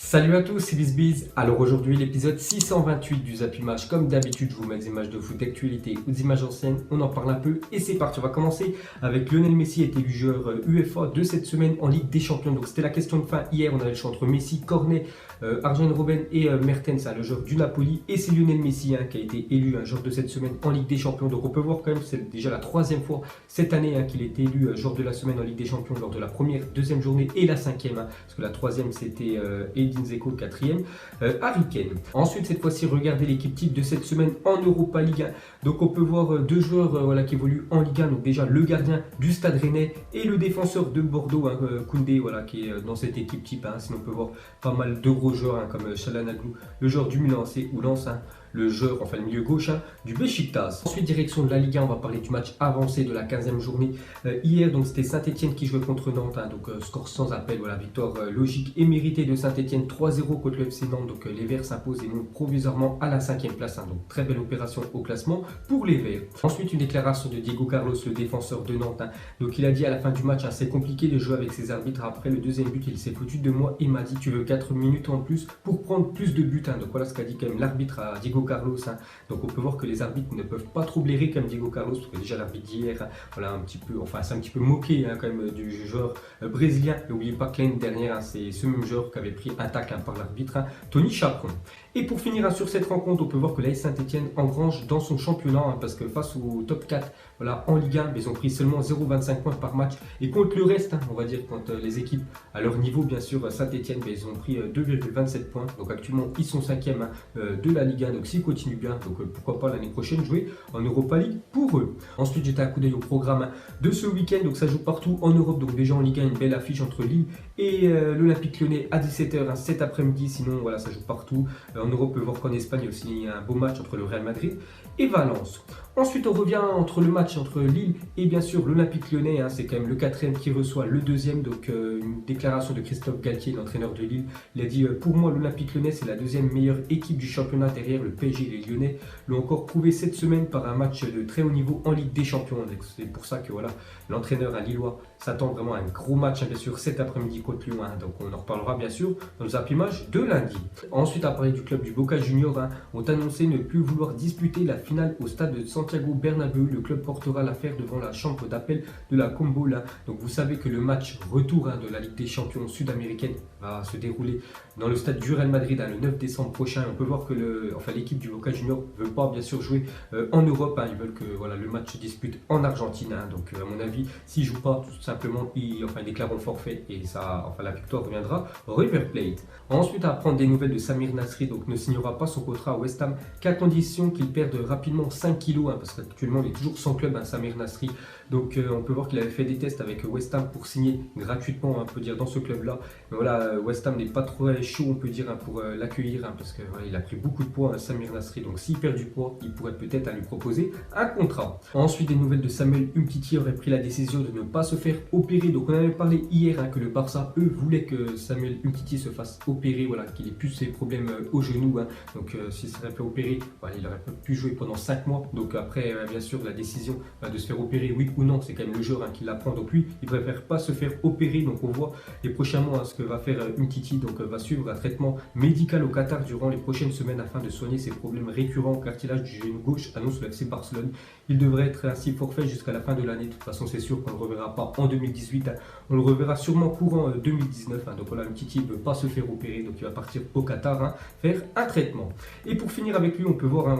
Salut à tous, c'est BizBiz. Alors aujourd'hui, l'épisode 628 du Zap Image. Comme d'habitude, je vous mets des images de foot d'actualité ou des images anciennes. On en parle un peu et c'est parti. On va commencer avec Lionel Messi, été élu joueur UEFA de cette semaine en Ligue des Champions. Donc c'était la question de fin hier. On avait le choix entre Messi, Cornet, Arjen Robben et Mertens, le joueur du Napoli. Et c'est Lionel Messi qui a été élu joueur de cette semaine en Ligue des Champions. Donc on peut voir quand même, c'est déjà la troisième fois cette année qu'il a été élu joueur de la semaine en Ligue des Champions lors de la première, deuxième journée et la cinquième. Parce que la troisième c'était Edin Dzeko, quatrième, Harry Kane. Ensuite, cette fois-ci, regardez l'équipe type de cette semaine en Europa League. Donc, on peut voir deux joueurs qui évoluent en Ligue 1. Donc, déjà, le gardien du Stade Rennais et le défenseur de Bordeaux, Koundé, qui est dans cette équipe type. Sinon, on peut voir pas mal de gros joueurs comme Çalhanoğlu, le joueur du Milan AC ou Lens, le joueur, le milieu gauche du Beşiktaş. Ensuite, direction de la Ligue 1, on va parler du match avancé de la 15e journée. Hier, donc c'était Saint-Etienne qui jouait contre Nantes, donc score sans appel, victoire logique et méritée de Saint-Etienne 3-0 contre le FC Nantes. Donc les Verts s'imposent et montent provisoirement à la 5e place. Donc très belle opération au classement pour les Verts. Ensuite, une déclaration de Diego Carlos, le défenseur de Nantes. Donc il a dit à la fin du match, c'est compliqué de jouer avec ses arbitres. Après le deuxième but, il s'est foutu de moi et m'a dit tu veux 4 minutes en plus pour prendre plus de buts. Donc voilà ce qu'a dit quand même l'arbitre à Diego Carlos. Donc on peut voir que les arbitres ne peuvent pas trop blairer comme Diego Carlos, parce que déjà l'arbitre d'hier, c'est un petit peu moqué quand même du joueur brésilien. N'oubliez pas que l'année dernière, c'est ce même joueur qui avait pris un tacle par l'arbitre, Tony Chapron. Et pour finir sur cette rencontre, on peut voir que l'AS Saint-Etienne engrange dans son championnat, parce que face au top 4 en Ligue 1, ils ont pris seulement 0,25 points par match. Et contre le reste, on va dire contre les équipes à leur niveau, bien sûr, Saint-Etienne, ils ont pris 2,27 points. Donc actuellement, ils sont 5e de la Ligue 1. Donc s'ils continuent bien, donc pourquoi pas l'année prochaine jouer en Europa League pour eux. Ensuite, j'étais un coup d'œil au programme de ce week-end. Donc ça joue partout en Europe. Donc déjà en Ligue 1, une belle affiche entre Lille et l'Olympique Lyonnais à 17h cet après-midi. Sinon, ça joue partout. En Europe, on peut voir qu'en Espagne, il y a aussi un beau match entre le Real Madrid et Valence. Ensuite, on revient entre le match entre Lille et bien sûr l'Olympique Lyonnais. C'est quand même le 4e qui reçoit le 2e. Donc une déclaration de Christophe Galtier, l'entraîneur de Lille. Il a dit pour moi, l'Olympique Lyonnais, c'est la 2e meilleure équipe du championnat derrière le PSG. Les Lyonnais l'ont encore prouvé cette semaine par un match de très haut niveau en Ligue des Champions. C'est pour ça que l'entraîneur lillois s'attend vraiment à un gros match bien sûr cet après-midi contre Lyon. Donc on en reparlera bien sûr dans le Zap Image de lundi. Ensuite, à parler du club du Boca Juniors, ont annoncé ne plus vouloir disputer la finale au stade de Santiago Bernabéu. Le club portera l'affaire devant la chambre d'appel de la Conmebol. Donc vous savez que le match retour de la Ligue des Champions sud-américaine va se dérouler dans le stade du Real Madrid le 9 décembre prochain. On peut voir que l'équipe du Boca Juniors ne veut pas bien sûr jouer en Europe. Ils veulent que le match se dispute en Argentine. Donc à mon avis, s'ils ne jouent pas, tout simplement, ils déclareront forfait et la victoire reviendra au River Plate. Ensuite, à prendre des nouvelles de Samir Nasri, donc ne signera pas son contrat à West Ham qu'à condition qu'il perde rapidement 5 kilos, parce qu'actuellement il est toujours sans club, Samir Nasri. Donc on peut voir qu'il avait fait des tests avec West Ham pour signer gratuitement, on peut dire, dans ce club-là. Mais West Ham n'est pas trop chaud, on peut dire, pour l'accueillir, parce qu'il a pris beaucoup de poids, Samir Nasri. Donc s'il perd du poids, il pourrait peut-être lui proposer un contrat. Ensuite, des nouvelles de Samuel Umtiti aurait pris la décision de ne pas se faire opérer. Donc on avait parlé hier que le Barça, eux, voulaient que Samuel Umtiti se fasse opérer, qu'il ait plus ses problèmes au genou. Donc s'il serait fait opérer, il n'aurait pas pu jouer pendant 5 mois. Donc après, bien sûr, la décision de se faire opérer, oui ou non, c'est quand même le joueur qui l'apprend. Donc lui, il préfère pas se faire opérer. Donc on voit les prochains mois ce que va faire Umtiti. Donc va suivre un traitement médical au Qatar durant les prochaines semaines afin de soigner ses problèmes récurrents au cartilage du genou gauche, annonce le FC Barcelone. Il devrait être ainsi forfait jusqu'à la fin de l'année. De toute façon, c'est sûr qu'on ne le reverra pas en 2018. On le reverra sûrement courant 2019. Donc Umtiti ne veut pas se faire opérer. Donc il va partir au Qatar faire un traitement. Et pour finir avec lui, on peut voir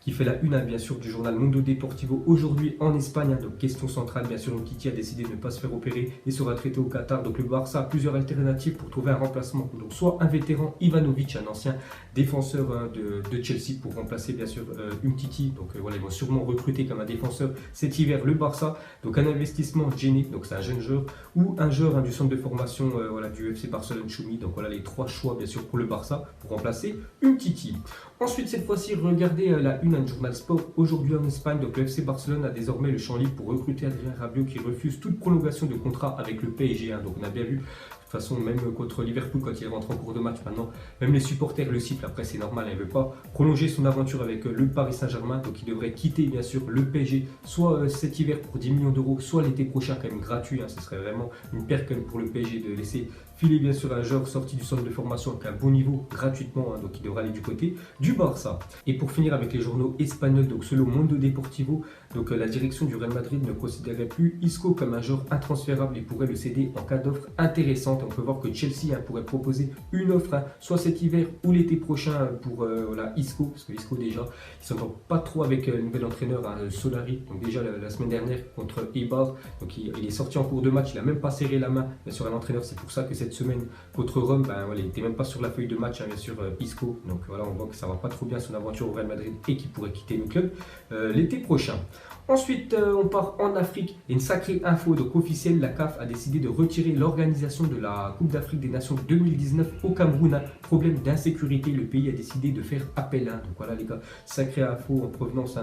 qui fait la une bien sûr du journal Mundo Deportivo aujourd'hui en Espagne. Donc question centrale, bien sûr, Umtiti a décidé de ne pas se faire opérer et sera traité au Qatar. Donc le Barça a plusieurs alternatives pour trouver un remplacement. Donc soit un vétéran, Ivanovic, un ancien défenseur de Chelsea, pour remplacer bien sûr Umtiti. Donc ils vont sûrement recruter comme un défenseur cet hiver le Barça. Donc un investissement Geni, donc c'est un jeune joueur, ou un joueur du centre de formation du FC Barcelone Choumi. Donc les 3 choix bien sûr pour le Barça pour remplacer Umtiti. Ensuite, cette fois-ci, regardez la une du journal Sport aujourd'hui en Espagne. Donc le FC Barcelone a désormais le champ libre pour recruter Adrien Rabiot, qui refuse toute prolongation de contrat avec le PSG. Donc on a bien vu, de toute façon, même contre Liverpool, quand il rentre en cours de match maintenant, même les supporters le sifflent. Après, c'est normal, il ne veut pas prolonger son aventure avec le Paris Saint-Germain. Donc il devrait quitter bien sûr le PSG, soit cet hiver pour 10 millions d'euros, soit l'été prochain quand même gratuit. Ce serait vraiment une perte pour le PSG de laisser filer bien sûr un joueur sorti du centre de formation avec un bon niveau gratuitement, donc il devra aller du côté du Barça. Et pour finir avec les journaux espagnols, donc selon Mundo Deportivo, donc la direction du Real Madrid ne considérait plus Isco comme un joueur intransférable et pourrait le céder en cas d'offre intéressante. On peut voir que Chelsea pourrait proposer une offre soit cet hiver ou l'été prochain pour Isco, parce que Isco déjà il s'entend pas trop avec le nouvel entraîneur Solari. Donc déjà la semaine dernière contre Eibar, donc il est sorti en cours de match, il a même pas serré la main sur un entraîneur. C'est pour ça que cette semaine contre Rome, il n'était même pas sur la feuille de match, bien sûr Isco. Donc voilà, on voit que ça va pas trop bien son aventure au Real Madrid et qu'il pourrait quitter le club l'été prochain. Ensuite, on part en Afrique et une sacrée info donc officielle, la CAF a décidé de retirer l'organisation de la Coupe d'Afrique des Nations 2019 au Cameroun. Problème d'insécurité, le pays a décidé de faire appel. Donc voilà les gars, sacrée info en provenance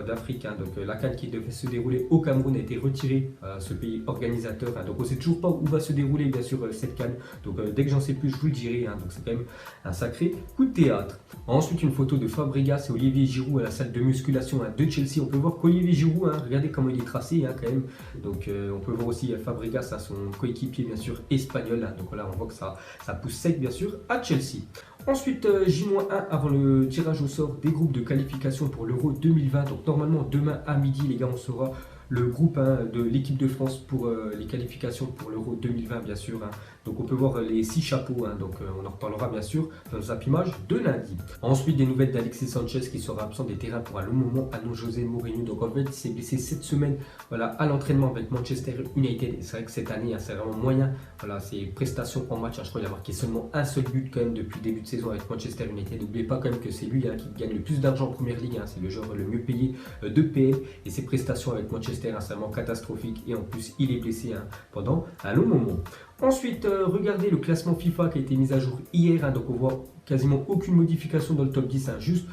d'Afrique. Donc la CAN qui devait se dérouler au Cameroun a été retirée, ce pays organisateur. Donc on ne sait toujours pas où va se dérouler bien sûr cette CAN. Donc dès que j'en sais plus, je vous le dirai. Donc c'est quand même un sacré coup de théâtre. Ensuite, une photo de Fabregas et Olivier Giroud à la salle de musculation de Chelsea. On peut voir qu'Olivier Giroud, regardez comment il est tracé quand même. Donc on peut voir aussi Fabregas, son coéquipier bien sûr espagnol. Donc voilà, on voit que ça pousse sec bien sûr à Chelsea. Ensuite, J-1 avant le tirage au sort des groupes de qualification pour l'Euro 2020. Donc normalement demain à midi les gars, on saura le groupe de l'équipe de France pour les qualifications pour l'Euro 2020 bien sûr. Donc on peut voir les 6 chapeaux, donc on en reparlera bien sûr dans le Zapimage de lundi. Ensuite, des nouvelles d'Alexis Sanchez qui sera absent des terrains pour un long moment, annonce José Mourinho. Donc en fait, il s'est blessé cette semaine à l'entraînement avec Manchester United. Et c'est vrai que cette année, c'est vraiment moyen. Ses prestations en match, je crois qu'il a marqué seulement un seul but quand même depuis le début de saison avec Manchester United. N'oubliez pas quand même que c'est lui qui gagne le plus d'argent en première ligue. C'est le joueur le mieux payé de PL. Et ses prestations avec Manchester, c'est vraiment catastrophique. Et en plus, il est blessé pendant un long moment. Ensuite, regardez le classement FIFA qui a été mis à jour hier. Donc on voit quasiment aucune modification dans le top 10. Juste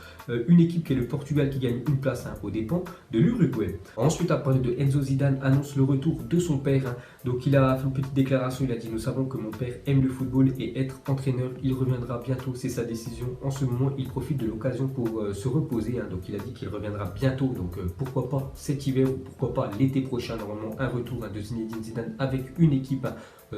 une équipe qui est le Portugal qui gagne une place aux dépens de l'Uruguay. Ensuite, à parler de Enzo Zidane, annonce le retour de son père. Donc il a fait une petite déclaration. Il a dit: nous savons que mon père aime le football et être entraîneur. Il reviendra bientôt, c'est sa décision. En ce moment, il profite de l'occasion pour se reposer. Donc il a dit qu'il reviendra bientôt. Donc pourquoi pas cet hiver ou pourquoi pas l'été prochain. Normalement, un retour de Zinedine Zidane avec une équipe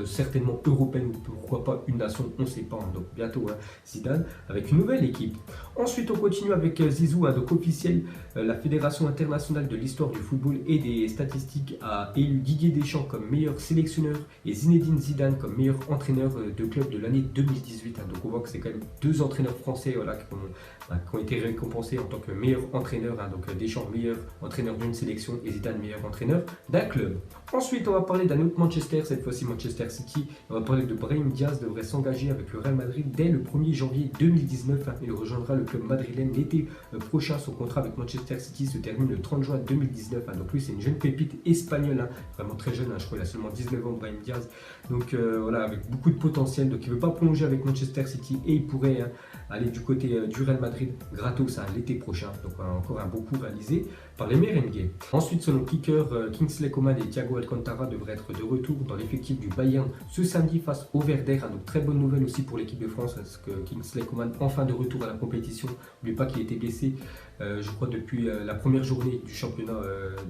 certainement européenne ou pourquoi pas une nation, on ne sait pas. Donc bientôt Zidane avec une nouvelle équipe. Ensuite, on continue avec Zizou, donc officiel. La Fédération internationale de l'histoire du football et des statistiques a élu Didier Deschamps comme meilleur sélectionneur et Zinedine Zidane comme meilleur entraîneur de club de l'année 2018. Donc on voit que c'est quand même deux entraîneurs français qui ont été récompensés en tant que meilleur entraîneur. Donc Deschamps meilleur entraîneur d'une sélection et Zidane meilleur entraîneur d'un club. Ensuite, on va parler d'un autre Manchester, cette fois-ci Manchester City. On va parler de Brahim Diaz, devrait s'engager avec le Real Madrid dès le 1er janvier 2019. Il rejoindra le club madrilène l'été prochain. Son contrat avec Manchester City se termine le 30 juin 2019. Donc lui, c'est une jeune pépite espagnole, vraiment très jeune. Je crois qu'il a seulement 19 ans, Brahim Diaz. Donc avec beaucoup de potentiel. Donc il ne veut pas prolonger avec Manchester City et il pourrait aller du côté du Real Madrid gratos l'été prochain. Donc encore un beau coup réalisé par les merengues. Ensuite, selon Kicker, Kingsley Coman et Thiago Alcantara devraient être de retour dans l'effectif du Bayern ce samedi face au Werder. Donc très bonne nouvelle aussi pour l'équipe de France, parce que Kingsley Coman enfin de retour à la compétition. N'oubliez pas qu'il était blessé, je crois depuis la première journée du championnat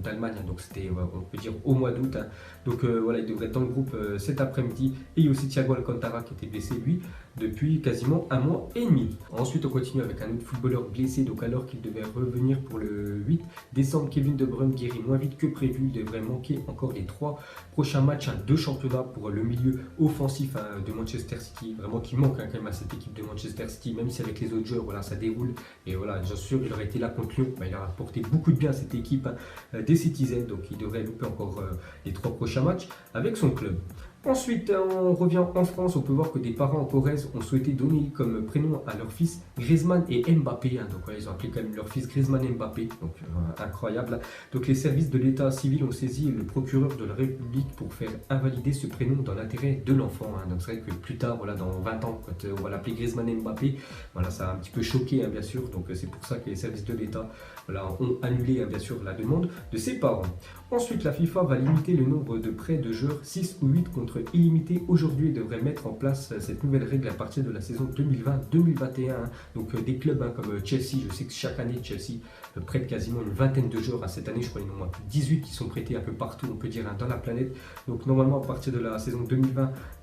d'Allemagne. Donc c'était, on peut dire, au mois d'août. Donc voilà, il devrait être dans le groupe cet après-midi. Et il y a aussi Thiago Alcantara qui était blessé lui depuis quasiment un mois et demi. Ensuite, on continue avec un autre footballeur blessé. Donc alors qu'il devait revenir pour le 8 décembre, Kevin De Bruyne guérit moins vite que prévu. Il devrait manquer encore les 3 prochains matchs de championnat pour le milieu offensif de Manchester City. Vraiment qui manque quand même à cette équipe de Manchester City, même si avec les autres joueurs, ça déroule. Et voilà, bien sûr, il aurait été là contre Lyon. Il a apporté beaucoup de bien à cette équipe des Citizens. Donc il devrait louper encore les 3 prochains matchs avec son club. Ensuite, on revient en France. On peut voir que des parents en Corrèze ont souhaité donner comme prénom à leur fils Griezmann et Mbappé. Donc ils ont appelé quand même leur fils Griezmann et Mbappé. Donc incroyable. Donc les services de l'état civil ont saisi le procureur de la République pour faire invalider ce prénom dans l'intérêt de l'enfant. Donc c'est vrai que plus tard, dans 20 ans, quand fait, on va l'appeler Griezmann Mbappé. Voilà, ça a un petit peu choqué, hein, bien sûr. Donc c'est pour ça que les services de l'État ont annulé, hein, bien sûr, la demande de ses parents. Ensuite, la FIFA va limiter le nombre de prêts de joueurs 6 ou 8 contre illimité. Aujourd'hui, elle devrait mettre en place cette nouvelle règle à partir de la saison 2020-2021. Donc des clubs comme Chelsea, je sais que chaque année Chelsea prête quasiment une vingtaine de joueurs. Cette année, je crois qu'il y en a plus de 18 qui sont prêtés un peu partout, on peut dire, dans la planète. Donc normalement, à partir de la saison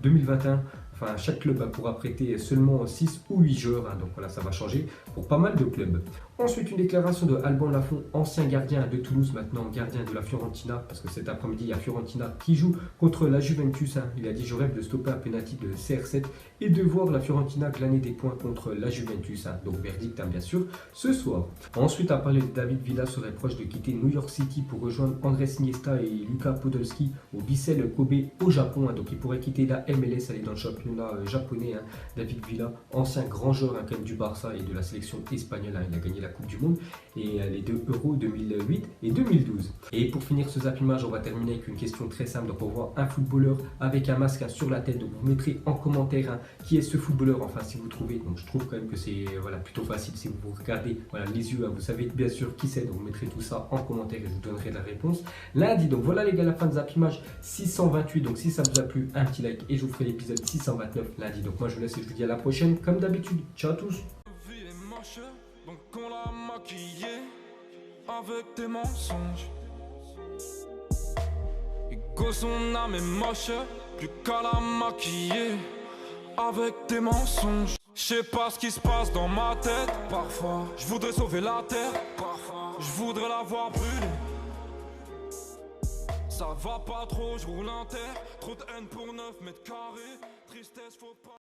2020-2021, enfin, chaque club pourra prêter seulement 6 ou 8 joueurs. Donc voilà, ça va changer pour pas mal de clubs. Ensuite, une déclaration de Alban Lafont, ancien gardien de Toulouse, maintenant gardien de la Fiorentina, parce que cet après-midi, il y a Fiorentina qui joue contre la Juventus. Il a dit: je rêve de stopper un penalty de CR7 et de voir la Fiorentina glaner des points contre la Juventus. Donc verdict, bien sûr, ce soir. Ensuite, à parler de David Villa, serait proche de quitter New York City pour rejoindre Andrés Iniesta et Luka Podolski au Vissel Kobe au Japon. Donc il pourrait quitter la MLS, aller dans le championnat japonais. David Villa, ancien grand joueur quand même du Barça et de la sélection espagnole. Il a gagné la Coupe du Monde et les 2 Euros 2008 et 2012. Et pour finir ce zappimage, on va terminer avec une question très simple. Donc on voit un footballeur avec un masque sur la tête. Donc vous mettrez en commentaire qui est ce footballeur, enfin si vous trouvez. Donc je trouve quand même que c'est plutôt facile si vous regardez les yeux. Vous savez bien sûr qui c'est. Donc vous mettrez tout ça en commentaire et je vous donnerai la réponse lundi. Donc voilà les gars, la fin de zappimage 628. Donc si ça vous a plu, un petit like et je vous ferai l'épisode 629 lundi. Donc moi je vous laisse et je vous dis à la prochaine comme d'habitude. Ciao à tous. Donc on l'a maquillé avec des mensonges. Et que son âme est moche, plus qu'à la maquiller avec des mensonges. Je sais pas ce qui se passe dans ma tête. Parfois, je voudrais sauver la terre. Parfois, je voudrais la voir brûler. Ça va pas trop, je roule un terre. Trop de haine pour 9 mètres carrés. Tristesse, faut pas.